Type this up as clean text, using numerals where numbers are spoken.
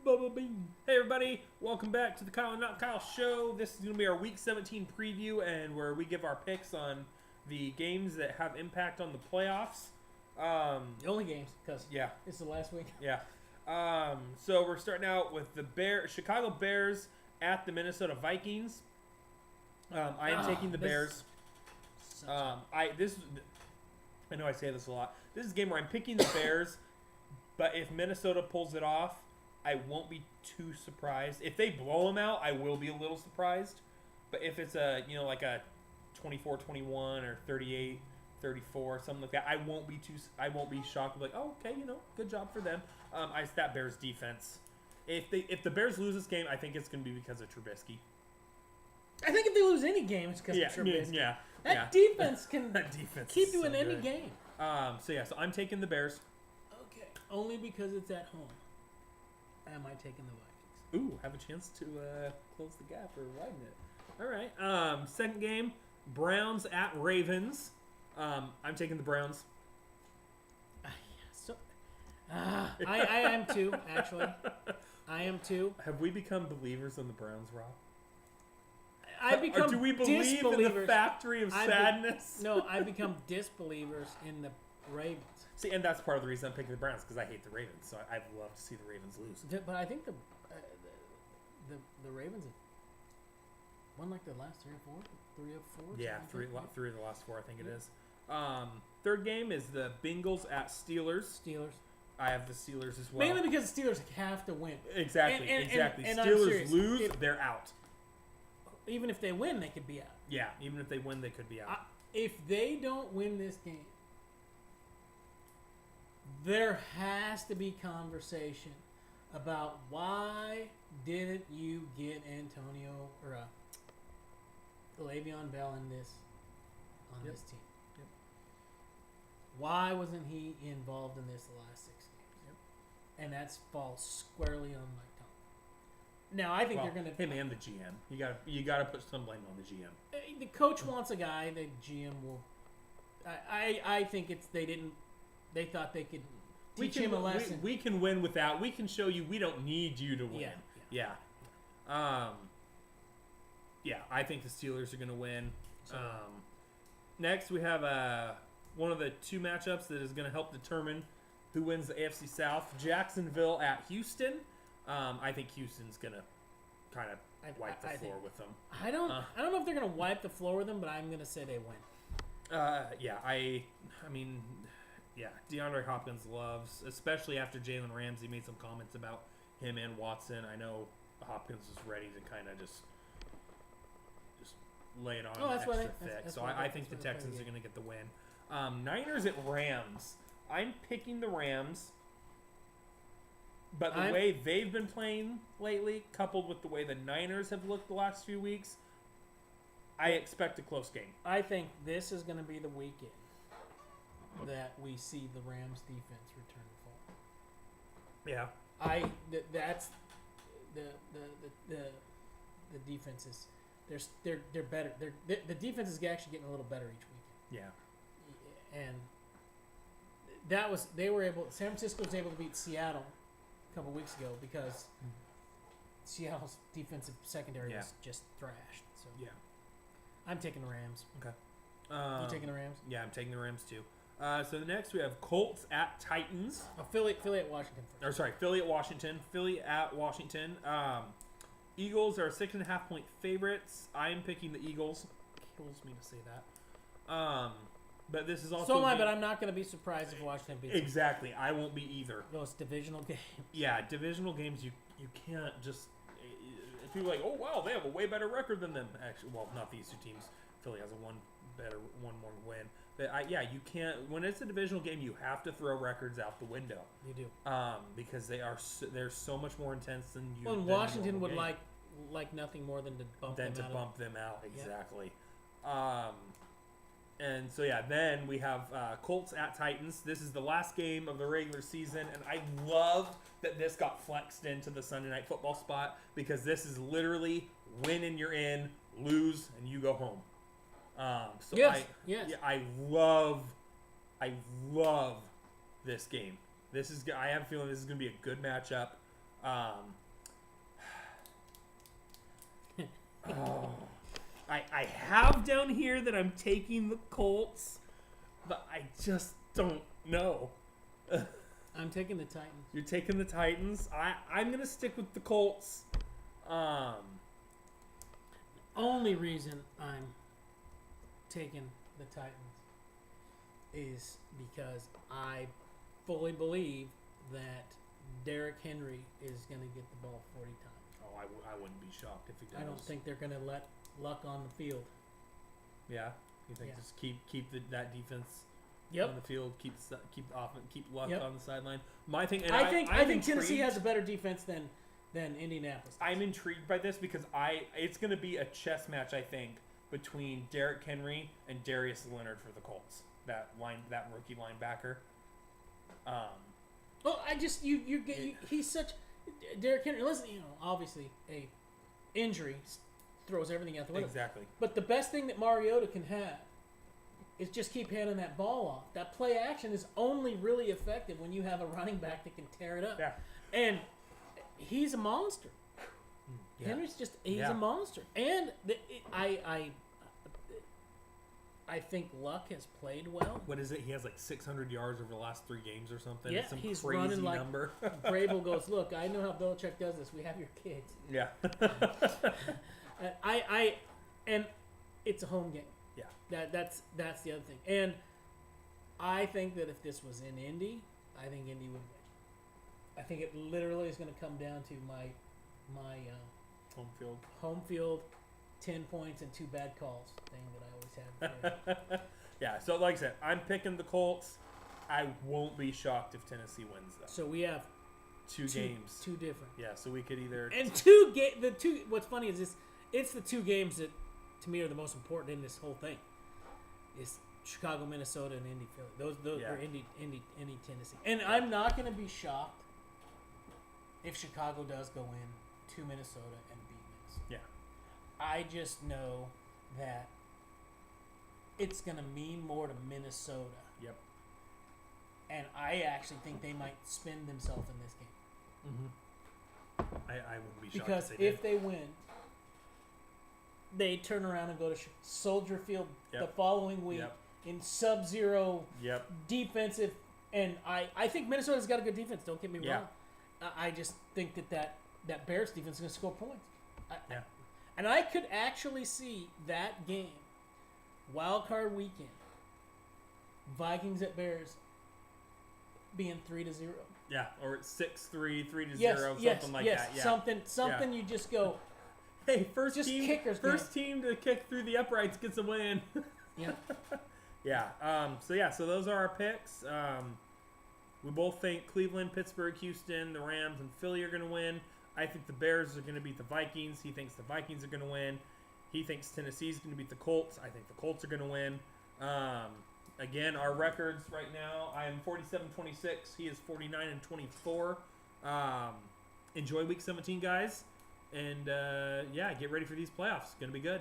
Bubba Bean. Hey everybody, welcome back to the Kyle and Not Kyle show. This is going to be our Week 17 preview and where we give our picks on the games that have impact on the playoffs. The only games, because Yeah, it's the last week. yeah. So we're starting out with the Chicago Bears at the Minnesota Vikings. I am taking the Bears. I know I say this a lot. This is a game where I'm picking the Bears, but if Minnesota pulls it off, I won't be too surprised. If they blow them out, I will be a little surprised. But if it's a 24-21 or 38-34, something like that, I won't be shocked. Like, oh, okay, good job for them. It's that Bears defense. If the Bears lose this game, I think it's going to be because of Trubisky. I think if they lose any game, it's because of Trubisky. That defense can keep you in any game. So I'm taking the Bears. Okay. Only because it's at home. Am I taking the Vikings? Ooh, have a chance to close the gap or widen it. All right. Second game, Browns at Ravens. I'm taking the Browns. I am too, actually. I am too. Have we become believers in the Browns, Rob? I become do we believe in the factory of sadness? I become disbelievers in the Ravens. See, and that's part of the reason I'm picking the Browns, because I hate the Ravens. So I'd love to see the Ravens lose. But I think the Ravens have won like the last three of four. Yeah, three of the last four, I think it is. Third game is the Bengals at Steelers. I have the Steelers as well. Mainly because the Steelers have to win. Exactly. And Steelers lose, they're out. Even if they win, they could be out. Yeah, even if they win, they could be out. If they don't win this game, there has to be conversation about why didn't you get Antonio or Le'Veon Bell on this team? Yep. Why wasn't he involved in this the last 6 games? Yep. And that falls squarely on Mike Tomlin. Now I think they're going to him and the GM. You got to put some blame on the GM. The coach wants a guy. The GM will. I think it's they didn't. They thought they could teach him a lesson. We can win without. We can show you we don't need you to win. Yeah. I think the Steelers are going to win. Next, we have one of the two matchups that is going to help determine who wins the AFC South. Jacksonville at Houston. I think Houston's going to kind of wipe the floor with them. I don't know if they're going to wipe the floor with them, but I'm going to say they win. DeAndre Hopkins loves, especially after Jalen Ramsey made some comments about him and Watson. I know Hopkins is ready to kind of just lay it on extra thick. So I think the Texans are going to get the win. Niners at Rams. I'm picking the Rams, but the way they've been playing lately, coupled with the way the Niners have looked the last few weeks, I expect a close game. I think this is going to be the weekend that we see the Rams defense return to form. Yeah. That's the defenses. They're better. The defense is actually getting a little better each weekend. Yeah. And San Francisco was able to beat Seattle a couple weeks ago because Seattle's defensive secondary was just thrashed. So yeah. I'm taking the Rams. Okay. You taking the Rams? Yeah, I'm taking the Rams too. So next we have Colts at Titans. Philly at Washington first. Philly at Washington. Philly at Washington. Eagles are 6.5 point favorites. I'm picking the Eagles. Kills me to say that. But this is also. But I'm not going to be surprised if Washington beats them. Exactly. I won't be either. Those divisional games. Yeah, divisional games. You can't just. People are like, oh wow, they have a way better record than them. Actually, well, not these two teams. Philly has one more win. But you can't. When it's a divisional game, you have to throw records out the window. You do. Because they're so much more intense than you. Well, Washington would like nothing more than to bump them out. Exactly. Yeah. And so then we have Colts at Titans. This is the last game of the regular season, and I love that this got flexed into the Sunday Night Football spot because this is literally win and you're in, lose and you go home. Yes. I love this game. I have a feeling this is going to be a good matchup. I have down here that I'm taking the Colts, but I just don't know. I'm taking the Titans. You're taking the Titans. I'm gonna stick with the Colts. Only reason I'm taking the Titans is because I fully believe that Derrick Henry is going to get the ball 40 times. Oh, I wouldn't be shocked if he does. I don't think they're going to let Luck on the field. Yeah, you think Yeah. just keep that defense Yep. on the field, keep Luck Yep. on the sideline. My thing, and I think I'm Tennessee intrigued. has a better defense than Indianapolis. I'm intrigued by this because it's going to be a chess match, I think, between Derrick Henry and Darius Leonard for the Colts. That rookie linebacker. Well, he's such Derrick Henry. Listen, obviously a injury throws everything out the window. Exactly. But the best thing that Mariota can have is just keep handing that ball off. That play action is only really effective when you have a running back that can tear it up. Yeah. And he's a monster. Yeah. Henry's he's a monster. And I think Luck has played well. What is it? He has like 600 yards over the last 3 games or something. Yeah, It's some he's crazy running like number. Vrabel goes, look, I know how Belichick does this. We have your kids. Yeah. And it's a home game. Yeah. That's the other thing. And I think that if this was in Indy, I think Indy would win. I think it literally is going to come down to my home field, 10 points and 2 bad calls thing that I always have. Yeah. So like I said, I'm picking the Colts. I won't be shocked if Tennessee wins though. So we have Two games. 2 different. Yeah. So we could either And what's funny is it's the 2 games that to me are the most important in this whole thing. Is Chicago, Minnesota, and Indy, Philly. Those Yeah. are Indy, Tennessee. And I'm not going to be shocked if Chicago does go in to Minnesota and beat Minnesota. Yeah. I just know that it's going to mean more to Minnesota. Yep. And I actually think they might spin themselves in this game. Mm-hmm. I wouldn't be shocked Because if if they win, they turn around and go to Soldier Field the Yep. following week Yep. in sub-zero Yep. defensive. And I think Minnesota's got a good defense. Don't get me Yeah. wrong. I just think that Bears defense is going to score points. Yeah. And I could actually see that game, wild card weekend, Vikings at Bears, being 3-0. Yeah. Or 6-3, 3-0, Yes, something like that. Yeah. Something you just go. Hey, first Just team to kick through the uprights gets a win. Yeah. Yeah. So those are our picks. We both think Cleveland, Pittsburgh, Houston, the Rams, and Philly are going to win. I think the Bears are going to beat the Vikings. He thinks the Vikings are going to win. He thinks Tennessee's going to beat the Colts. I think the Colts are going to win. Again, our records right now, I am 47-26. He is 49-24. Enjoy Week 17, guys. And, get ready for these playoffs. It's going to be good.